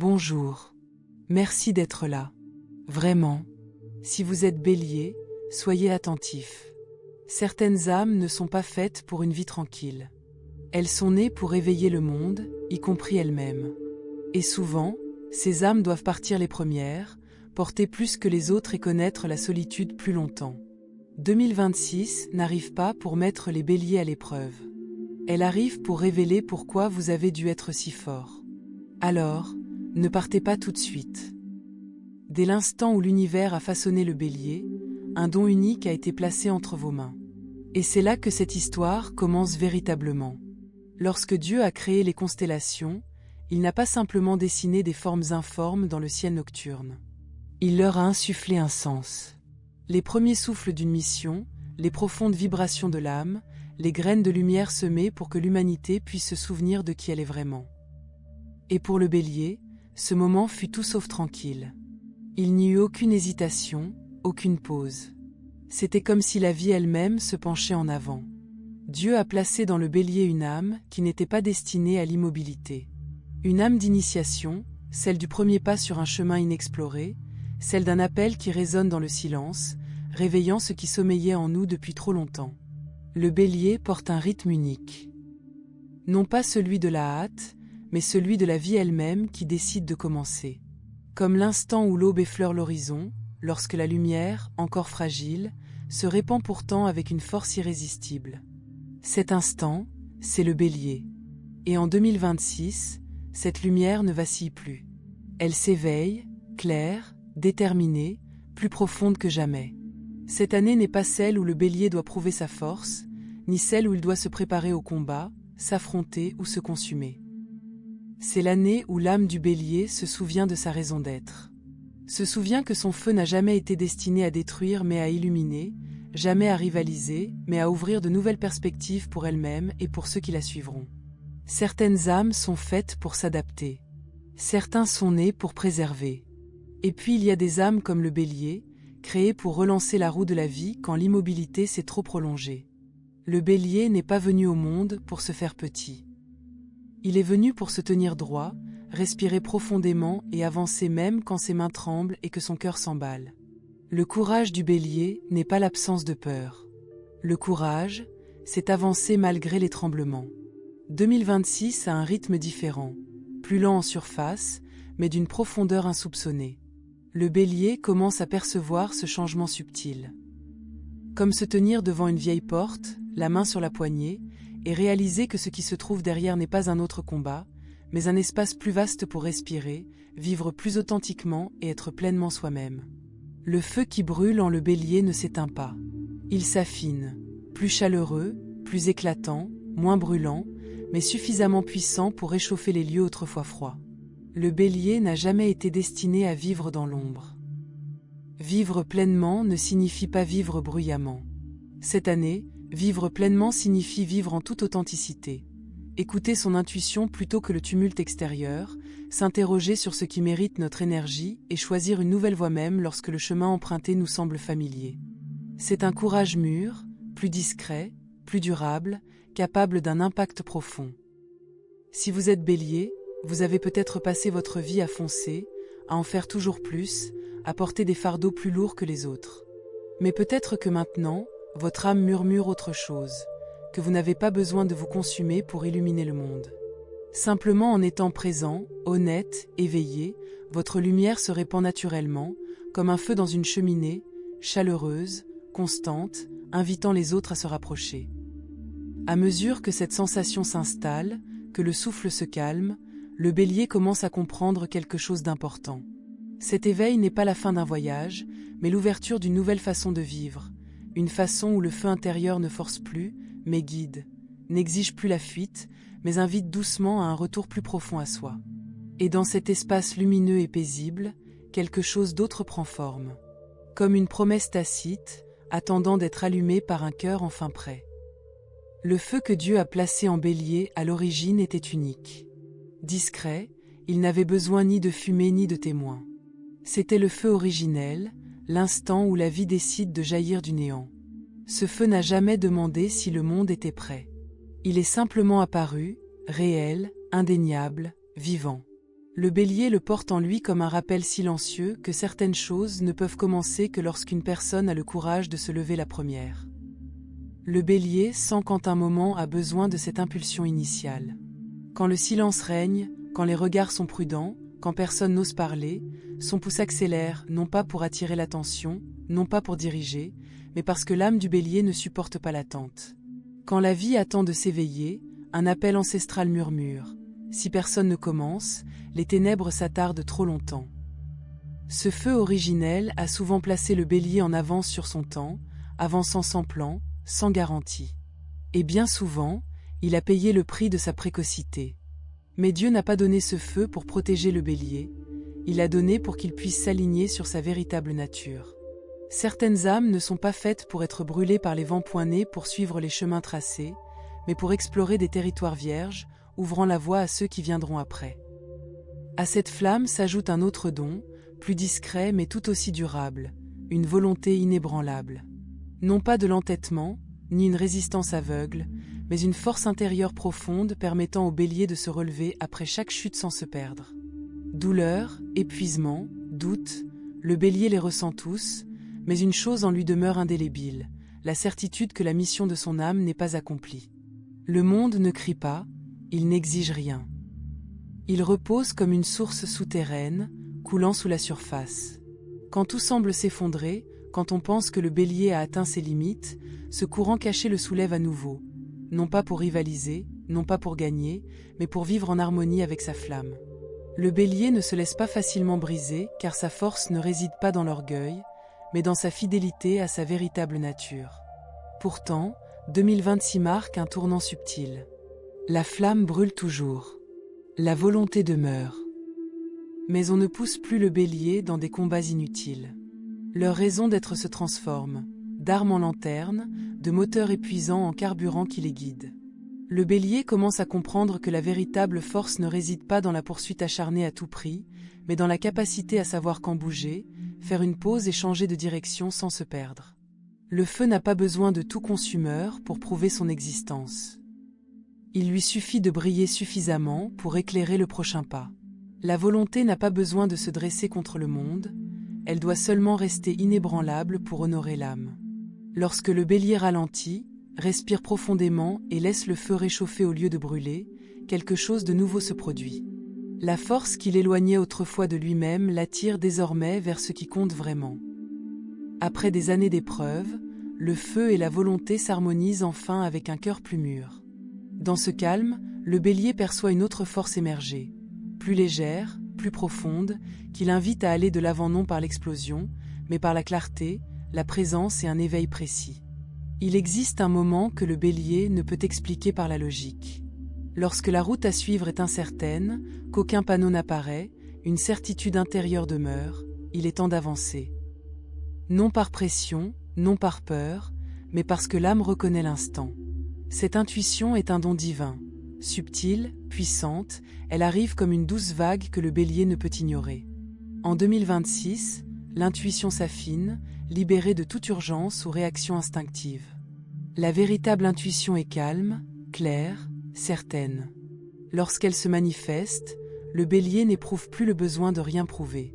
Bonjour. Merci d'être là. Vraiment. Si vous êtes Bélier, soyez attentifs. Certaines âmes ne sont pas faites pour une vie tranquille. Elles sont nées pour éveiller le monde, y compris elles-mêmes. Et souvent, ces âmes doivent partir les premières, porter plus que les autres et connaître la solitude plus longtemps. 2026 n'arrive pas pour mettre les Béliers à l'épreuve. Elle arrive pour révéler pourquoi vous avez dû être si fort. Alors, ne partez pas tout de suite. Dès l'instant où l'univers a façonné le Bélier, un don unique a été placé entre vos mains. Et c'est là que cette histoire commence véritablement. Lorsque Dieu a créé les constellations, il n'a pas simplement dessiné des formes informes dans le ciel nocturne. Il leur a insufflé un sens. Les premiers souffles d'une mission, les profondes vibrations de l'âme, les graines de lumière semées pour que l'humanité puisse se souvenir de qui elle est vraiment. Et pour le Bélier, ce moment fut tout sauf tranquille. Il n'y eut aucune hésitation, aucune pause. C'était comme si la vie elle-même se penchait en avant. Dieu a placé dans le Bélier une âme qui n'était pas destinée à l'immobilité. Une âme d'initiation, celle du premier pas sur un chemin inexploré, celle d'un appel qui résonne dans le silence, réveillant ce qui sommeillait en nous depuis trop longtemps. Le Bélier porte un rythme unique. Non pas celui de la hâte, mais celui de la vie elle-même qui décide de commencer. Comme l'instant où l'aube effleure l'horizon, lorsque la lumière, encore fragile, se répand pourtant avec une force irrésistible. Cet instant, c'est le Bélier. Et en 2026, cette lumière ne vacille plus. Elle s'éveille, claire, déterminée, plus profonde que jamais. Cette année n'est pas celle où le Bélier doit prouver sa force, ni celle où il doit se préparer au combat, s'affronter ou se consumer. C'est l'année où l'âme du Bélier se souvient de sa raison d'être. Se souvient que son feu n'a jamais été destiné à détruire mais à illuminer, jamais à rivaliser, mais à ouvrir de nouvelles perspectives pour elle-même et pour ceux qui la suivront. Certaines âmes sont faites pour s'adapter. Certains sont nés pour préserver. Et puis il y a des âmes comme le Bélier, créées pour relancer la roue de la vie quand l'immobilité s'est trop prolongée. Le Bélier n'est pas venu au monde pour se faire petit. Il est venu pour se tenir droit, respirer profondément et avancer même quand ses mains tremblent et que son cœur s'emballe. Le courage du Bélier n'est pas l'absence de peur. Le courage, c'est avancer malgré les tremblements. 2026 a un rythme différent, plus lent en surface, mais d'une profondeur insoupçonnée. Le Bélier commence à percevoir ce changement subtil. Comme se tenir devant une vieille porte, la main sur la poignée, et réaliser que ce qui se trouve derrière n'est pas un autre combat, mais un espace plus vaste pour respirer, vivre plus authentiquement et être pleinement soi-même. Le feu qui brûle en le Bélier ne s'éteint pas. Il s'affine, plus chaleureux, plus éclatant, moins brûlant, mais suffisamment puissant pour réchauffer les lieux autrefois froids. Le Bélier n'a jamais été destiné à vivre dans l'ombre. Vivre pleinement ne signifie pas vivre bruyamment. Cette année, vivre pleinement signifie vivre en toute authenticité. Écouter son intuition plutôt que le tumulte extérieur, s'interroger sur ce qui mérite notre énergie et choisir une nouvelle voie même lorsque le chemin emprunté nous semble familier. C'est un courage mûr, plus discret, plus durable, capable d'un impact profond. Si vous êtes Bélier, vous avez peut-être passé votre vie à foncer, à en faire toujours plus, à porter des fardeaux plus lourds que les autres. Mais peut-être que maintenant, votre âme murmure autre chose, que vous n'avez pas besoin de vous consumer pour illuminer le monde. Simplement en étant présent, honnête, éveillé, votre lumière se répand naturellement, comme un feu dans une cheminée, chaleureuse, constante, invitant les autres à se rapprocher. À mesure que cette sensation s'installe, que le souffle se calme, le Bélier commence à comprendre quelque chose d'important. Cet éveil n'est pas la fin d'un voyage, mais l'ouverture d'une nouvelle façon de vivre, une façon où le feu intérieur ne force plus, mais guide, n'exige plus la fuite, mais invite doucement à un retour plus profond à soi. Et dans cet espace lumineux et paisible, quelque chose d'autre prend forme. Comme une promesse tacite, attendant d'être allumée par un cœur enfin prêt. Le feu que Dieu a placé en Bélier à l'origine était unique. Discret, il n'avait besoin ni de fumée ni de témoins. C'était le feu originel, l'instant où la vie décide de jaillir du néant. Ce feu n'a jamais demandé si le monde était prêt. Il est simplement apparu, réel, indéniable, vivant. Le bélier le porte en lui comme un rappel silencieux que certaines choses ne peuvent commencer que lorsqu'une personne a le courage de se lever la première. Le bélier sent quand un moment a besoin de cette impulsion initiale. Quand le silence règne, quand les regards sont prudents, quand personne n'ose parler, son pouls s'accélère, non pas pour attirer l'attention, non pas pour diriger, mais parce que l'âme du bélier ne supporte pas l'attente. Quand la vie attend de s'éveiller, un appel ancestral murmure. Si personne ne commence, les ténèbres s'attardent trop longtemps. Ce feu originel a souvent placé le bélier en avance sur son temps, avançant sans plan, sans garantie. Et bien souvent, il a payé le prix de sa précocité. Mais Dieu n'a pas donné ce feu pour protéger le bélier, il l'a donné pour qu'il puisse s'aligner sur sa véritable nature. Certaines âmes ne sont pas faites pour être brûlées par les vents pointés pour suivre les chemins tracés, mais pour explorer des territoires vierges, ouvrant la voie à ceux qui viendront après. À cette flamme s'ajoute un autre don, plus discret mais tout aussi durable, une volonté inébranlable. Non pas de l'entêtement, ni une résistance aveugle, mais une force intérieure profonde permettant au bélier de se relever après chaque chute sans se perdre. Douleur, épuisement, doute, le bélier les ressent tous, mais une chose en lui demeure indélébile, la certitude que la mission de son âme n'est pas accomplie. Le monde ne crie pas, il n'exige rien. Il repose comme une source souterraine, coulant sous la surface. Quand tout semble s'effondrer, quand on pense que le bélier a atteint ses limites, ce courant caché le soulève à nouveau, non pas pour rivaliser, non pas pour gagner, mais pour vivre en harmonie avec sa flamme. Le bélier ne se laisse pas facilement briser, car sa force ne réside pas dans l'orgueil, mais dans sa fidélité à sa véritable nature. Pourtant, 2026 marque un tournant subtil. La flamme brûle toujours. La volonté demeure. Mais on ne pousse plus le bélier dans des combats inutiles. Leur raison d'être se transforme, d'armes en lanterne, de moteurs épuisants en carburant qui les guide. Le bélier commence à comprendre que la véritable force ne réside pas dans la poursuite acharnée à tout prix, mais dans la capacité à savoir quand bouger, faire une pause et changer de direction sans se perdre. Le feu n'a pas besoin de tout consumeur pour prouver son existence. Il lui suffit de briller suffisamment pour éclairer le prochain pas. La volonté n'a pas besoin de se dresser contre le monde, elle doit seulement rester inébranlable pour honorer l'âme. Lorsque le bélier ralentit, respire profondément et laisse le feu réchauffer au lieu de brûler, quelque chose de nouveau se produit. La force qui l'éloignait autrefois de lui-même l'attire désormais vers ce qui compte vraiment. Après des années d'épreuves, le feu et la volonté s'harmonisent enfin avec un cœur plus mûr. Dans ce calme, le bélier perçoit une autre force émerger, plus légère, plus profonde, qui l'invite à aller de l'avant non par l'explosion, mais par la clarté, la présence et un éveil précis. Il existe un moment que le bélier ne peut expliquer par la logique. Lorsque la route à suivre est incertaine, qu'aucun panneau n'apparaît, une certitude intérieure demeure, il est temps d'avancer. Non par pression, non par peur, mais parce que l'âme reconnaît l'instant. Cette intuition est un don divin. Subtile, puissante, elle arrive comme une douce vague que le bélier ne peut ignorer. En 2026, l'intuition s'affine, libérée de toute urgence ou réaction instinctive. La véritable intuition est calme, claire, certaine. Lorsqu'elle se manifeste, le bélier n'éprouve plus le besoin de rien prouver.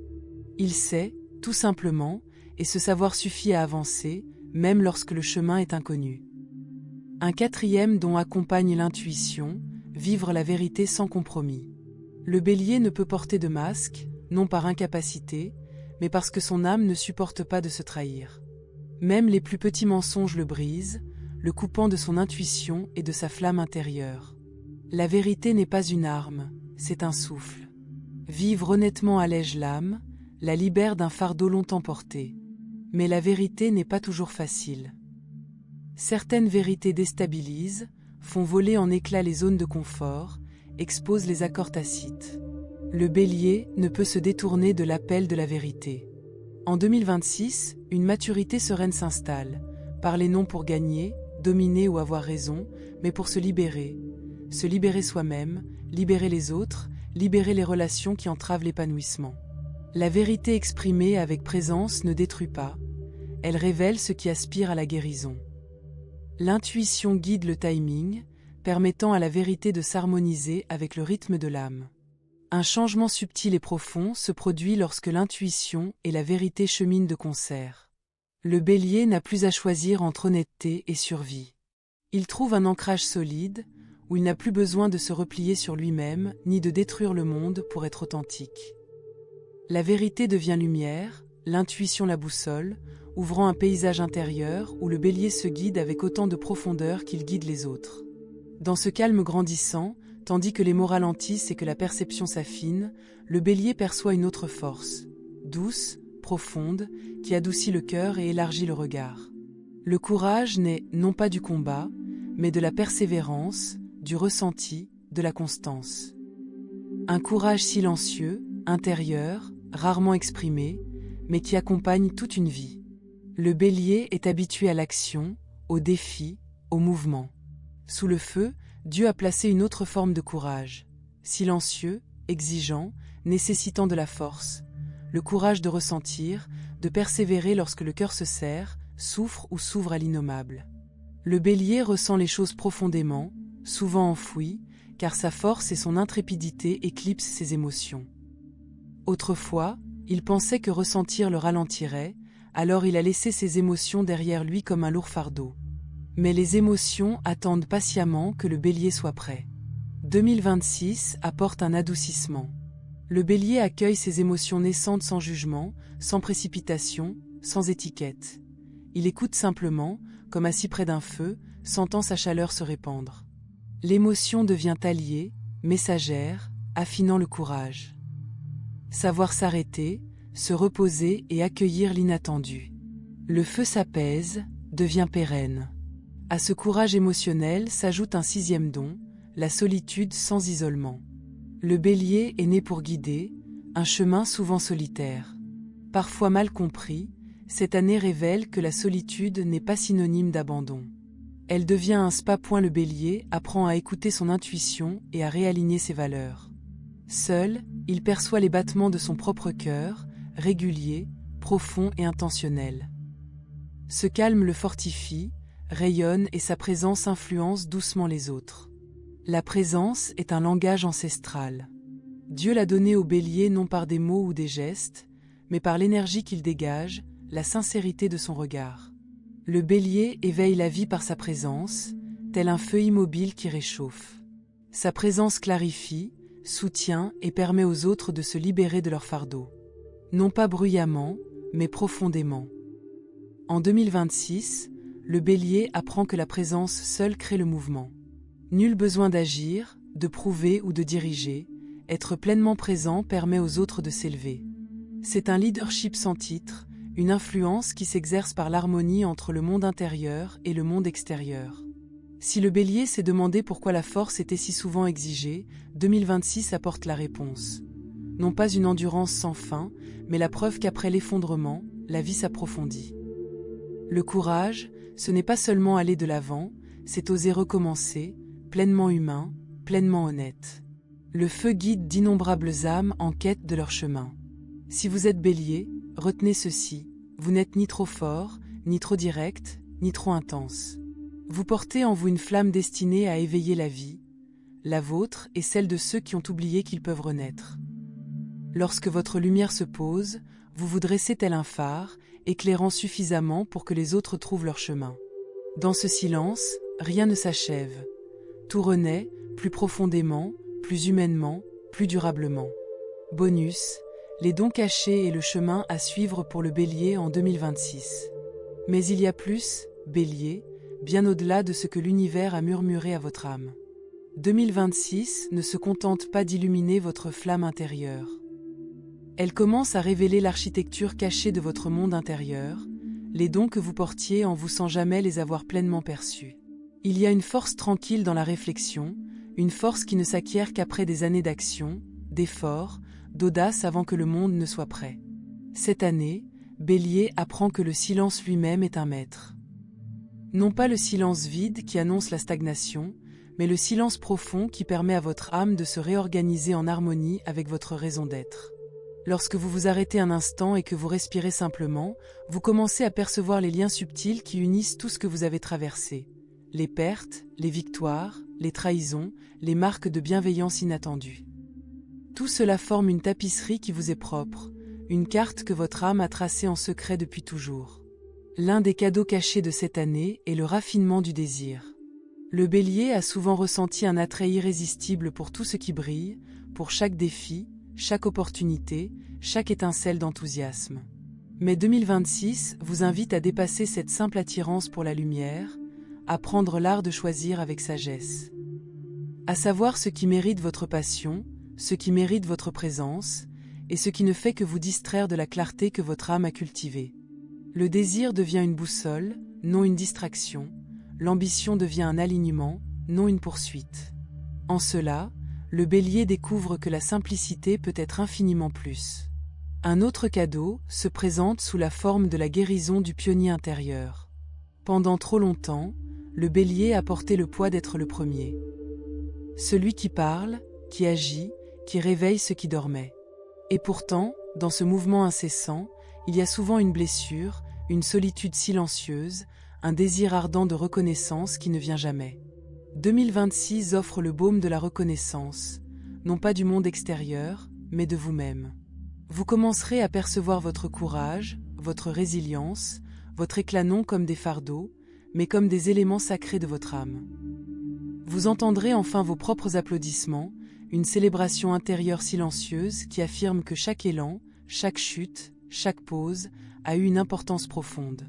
Il sait, tout simplement, et ce savoir suffit à avancer, même lorsque le chemin est inconnu. Un quatrième don accompagne l'intuition, vivre la vérité sans compromis. Le bélier ne peut porter de masque, non par incapacité, mais parce que son âme ne supporte pas de se trahir. Même les plus petits mensonges le brisent, le coupant de son intuition et de sa flamme intérieure. La vérité n'est pas une arme, c'est un souffle. Vivre honnêtement allège l'âme, la libère d'un fardeau longtemps porté. Mais la vérité n'est pas toujours facile. Certaines vérités déstabilisent, font voler en éclats les zones de confort, exposent les accords tacites. Le bélier ne peut se détourner de l'appel de la vérité. En 2026, une maturité sereine s'installe, parler non pour gagner, dominer ou avoir raison, mais pour se libérer soi-même, libérer les autres, libérer les relations qui entravent l'épanouissement. La vérité exprimée avec présence ne détruit pas, elle révèle ce qui aspire à la guérison. L'intuition guide le timing, permettant à la vérité de s'harmoniser avec le rythme de l'âme. Un changement subtil et profond se produit lorsque l'intuition et la vérité cheminent de concert. Le Bélier n'a plus à choisir entre honnêteté et survie. Il trouve un ancrage solide, où il n'a plus besoin de se replier sur lui-même, ni de détruire le monde pour être authentique. La vérité devient lumière, l'intuition la boussole, ouvrant un paysage intérieur où le Bélier se guide avec autant de profondeur qu'il guide les autres. Dans ce calme grandissant, tandis que les mots ralentissent et que la perception s'affine, le Bélier perçoit une autre force, douce, profonde, qui adoucit le cœur et élargit le regard. Le courage n'est non pas du combat, mais de la persévérance, du ressenti, de la constance. Un courage silencieux, intérieur, rarement exprimé, mais qui accompagne toute une vie. Le Bélier est habitué à l'action, au défi, au mouvement. Sous le feu, Dieu a placé une autre forme de courage, silencieux, exigeant, nécessitant de la force, le courage de ressentir, de persévérer lorsque le cœur se serre, souffre ou s'ouvre à l'innommable. Le Bélier ressent les choses profondément, souvent enfouies, car sa force et son intrépidité éclipsent ses émotions. Autrefois, il pensait que ressentir le ralentirait, alors il a laissé ses émotions derrière lui comme un lourd fardeau. Mais les émotions attendent patiemment que le Bélier soit prêt. 2026 apporte un adoucissement. Le Bélier accueille ses émotions naissantes sans jugement, sans précipitation, sans étiquette. Il écoute simplement, comme assis près d'un feu, sentant sa chaleur se répandre. L'émotion devient alliée, messagère, affinant le courage. Savoir s'arrêter, se reposer et accueillir l'inattendu. Le feu s'apaise, devient pérenne. À ce courage émotionnel s'ajoute un sixième don, la solitude sans isolement. Le Bélier est né pour guider, un chemin souvent solitaire. Parfois mal compris, cette année révèle que la solitude n'est pas synonyme d'abandon. Elle devient un spa. Le Bélier apprend à écouter son intuition et à réaligner ses valeurs. Seul, il perçoit les battements de son propre cœur, réguliers, profonds et intentionnels. Ce calme le fortifie, rayonne et sa présence influence doucement les autres. La présence est un langage ancestral. Dieu l'a donné au Bélier non par des mots ou des gestes, mais par l'énergie qu'il dégage, la sincérité de son regard. Le Bélier éveille la vie par sa présence, tel un feu immobile qui réchauffe. Sa présence clarifie, soutient et permet aux autres de se libérer de leur fardeau. Non pas bruyamment, mais profondément. En 2026, le Bélier apprend que la présence seule crée le mouvement. Nul besoin d'agir, de prouver ou de diriger, être pleinement présent permet aux autres de s'élever. C'est un leadership sans titre, une influence qui s'exerce par l'harmonie entre le monde intérieur et le monde extérieur. Si le Bélier s'est demandé pourquoi la force était si souvent exigée, 2026 apporte la réponse. Non pas une endurance sans fin, mais la preuve qu'après l'effondrement, la vie s'approfondit. Le courage, ce n'est pas seulement aller de l'avant, c'est oser recommencer, pleinement humain, pleinement honnête. Le feu guide d'innombrables âmes en quête de leur chemin. Si vous êtes Bélier, retenez ceci, vous n'êtes ni trop fort, ni trop direct, ni trop intense. Vous portez en vous une flamme destinée à éveiller la vie, la vôtre et celle de ceux qui ont oublié qu'ils peuvent renaître. Lorsque votre lumière se pose, vous vous dressez tel un phare, éclairant suffisamment pour que les autres trouvent leur chemin. Dans ce silence, rien ne s'achève. Tout renaît, plus profondément, plus humainement, plus durablement. Bonus, les dons cachés et le chemin à suivre pour le Bélier en 2026. Mais il y a plus, Bélier, bien au-delà de ce que l'univers a murmuré à votre âme. 2026 ne se contente pas d'illuminer votre flamme intérieure. Elle commence à révéler l'architecture cachée de votre monde intérieur, les dons que vous portiez en vous sans jamais les avoir pleinement perçus. Il y a une force tranquille dans la réflexion, une force qui ne s'acquiert qu'après des années d'action, d'efforts, d'audace avant que le monde ne soit prêt. Cette année, Bélier apprend que le silence lui-même est un maître. Non pas le silence vide qui annonce la stagnation, mais le silence profond qui permet à votre âme de se réorganiser en harmonie avec votre raison d'être. Lorsque vous vous arrêtez un instant et que vous respirez simplement, vous commencez à percevoir les liens subtils qui unissent tout ce que vous avez traversé. Les pertes, les victoires, les trahisons, les marques de bienveillance inattendues. Tout cela forme une tapisserie qui vous est propre, une carte que votre âme a tracée en secret depuis toujours. L'un des cadeaux cachés de cette année est le raffinement du désir. Le Bélier a souvent ressenti un attrait irrésistible pour tout ce qui brille, pour chaque défi, chaque opportunité, chaque étincelle d'enthousiasme. Mais 2026 vous invite à dépasser cette simple attirance pour la lumière, à prendre l'art de choisir avec sagesse. À savoir ce qui mérite votre passion, ce qui mérite votre présence, et ce qui ne fait que vous distraire de la clarté que votre âme a cultivée. Le désir devient une boussole, non une distraction. L'ambition devient un alignement, non une poursuite. En cela, le Bélier découvre que la simplicité peut être infiniment plus. Un autre cadeau se présente sous la forme de la guérison du pionnier intérieur. Pendant trop longtemps, le Bélier a porté le poids d'être le premier. Celui qui parle, qui agit, qui réveille ce qui dormait. Et pourtant, dans ce mouvement incessant, il y a souvent une blessure, une solitude silencieuse, un désir ardent de reconnaissance qui ne vient jamais. 2026 offre le baume de la reconnaissance, non pas du monde extérieur, mais de vous-même. Vous commencerez à percevoir votre courage, votre résilience, votre éclat non comme des fardeaux, mais comme des éléments sacrés de votre âme. Vous entendrez enfin vos propres applaudissements, une célébration intérieure silencieuse qui affirme que chaque élan, chaque chute, chaque pause a eu une importance profonde.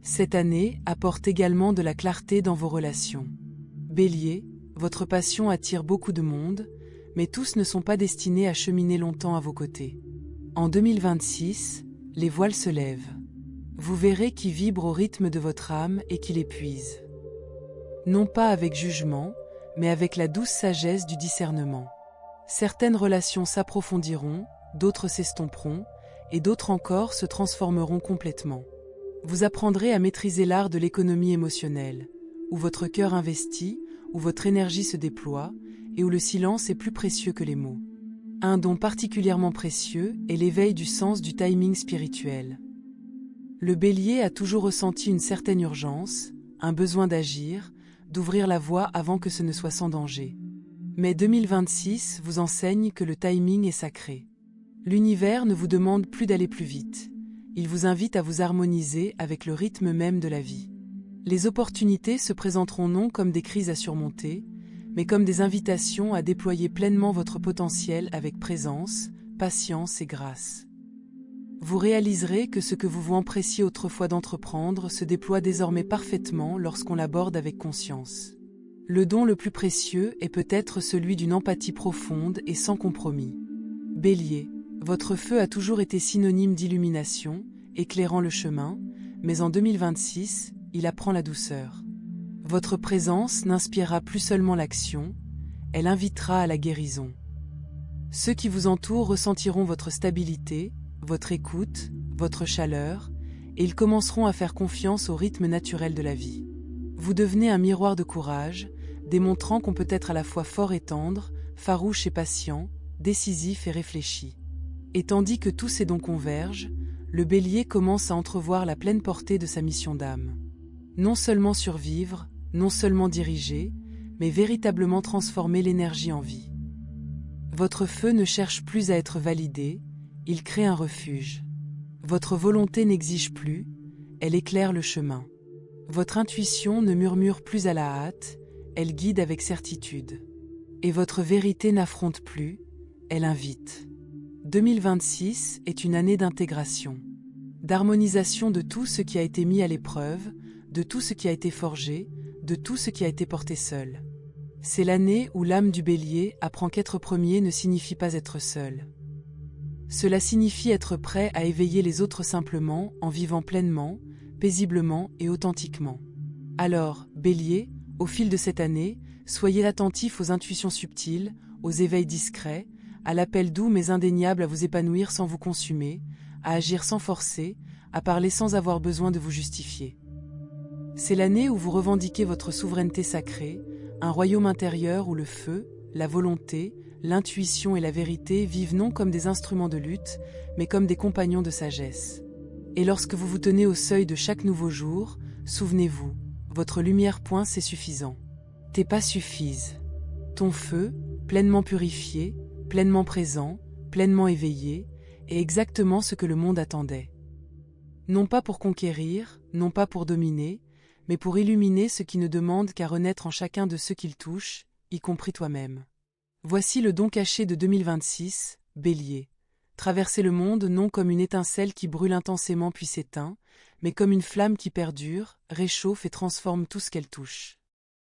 Cette année apporte également de la clarté dans vos relations. Bélier, votre passion attire beaucoup de monde, mais tous ne sont pas destinés à cheminer longtemps à vos côtés. En 2026, les voiles se lèvent. Vous verrez qui vibre au rythme de votre âme et qui l'épuise. Non pas avec jugement, mais avec la douce sagesse du discernement. Certaines relations s'approfondiront, d'autres s'estomperont, et d'autres encore se transformeront complètement. Vous apprendrez à maîtriser l'art de l'économie émotionnelle, où votre cœur investit, où votre énergie se déploie, et où le silence est plus précieux que les mots. Un don particulièrement précieux est l'éveil du sens du timing spirituel. Le Bélier a toujours ressenti une certaine urgence, un besoin d'agir, d'ouvrir la voie avant que ce ne soit sans danger. Mais 2026 vous enseigne que le timing est sacré. L'univers ne vous demande plus d'aller plus vite. Il vous invite à vous harmoniser avec le rythme même de la vie. Les opportunités se présenteront non comme des crises à surmonter, mais comme des invitations à déployer pleinement votre potentiel avec présence, patience et grâce. Vous réaliserez que ce que vous vous empressiez autrefois d'entreprendre se déploie désormais parfaitement lorsqu'on l'aborde avec conscience. Le don le plus précieux est peut-être celui d'une empathie profonde et sans compromis. Bélier, votre feu a toujours été synonyme d'illumination, éclairant le chemin, mais en 2026, il apprend la douceur. Votre présence n'inspirera plus seulement l'action, elle invitera à la guérison. Ceux qui vous entourent ressentiront votre stabilité, votre écoute, votre chaleur, et ils commenceront à faire confiance au rythme naturel de la vie. Vous devenez un miroir de courage, démontrant qu'on peut être à la fois fort et tendre, farouche et patient, décisif et réfléchi. Et tandis que tous ces dons convergent, le Bélier commence à entrevoir la pleine portée de sa mission d'âme. Non seulement survivre, non seulement diriger, mais véritablement transformer l'énergie en vie. Votre feu ne cherche plus à être validé, il crée un refuge. Votre volonté n'exige plus, elle éclaire le chemin. Votre intuition ne murmure plus à la hâte, elle guide avec certitude. Et votre vérité n'affronte plus, elle invite. 2026 est une année d'intégration, d'harmonisation de tout ce qui a été mis à l'épreuve, de tout ce qui a été forgé, de tout ce qui a été porté seul. C'est l'année où l'âme du Bélier apprend qu'être premier ne signifie pas être seul. Cela signifie être prêt à éveiller les autres simplement en vivant pleinement, paisiblement et authentiquement. Alors, Bélier, au fil de cette année, soyez attentifs aux intuitions subtiles, aux éveils discrets, à l'appel doux mais indéniable à vous épanouir sans vous consumer, à agir sans forcer, à parler sans avoir besoin de vous justifier. C'est l'année où vous revendiquez votre souveraineté sacrée, un royaume intérieur où le feu, la volonté, l'intuition et la vérité vivent non comme des instruments de lutte, mais comme des compagnons de sagesse. Et lorsque vous vous tenez au seuil de chaque nouveau jour, souvenez-vous, votre lumière point c'est suffisant. Tes pas suffisent. Ton feu, pleinement purifié, pleinement présent, pleinement éveillé, et exactement ce que le monde attendait. Non pas pour conquérir, non pas pour dominer, mais pour illuminer ce qui ne demande qu'à renaître en chacun de ceux qu'il touche, y compris toi-même. Voici le don caché de 2026, Bélier. Traverser le monde non comme une étincelle qui brûle intensément puis s'éteint, mais comme une flamme qui perdure, réchauffe et transforme tout ce qu'elle touche.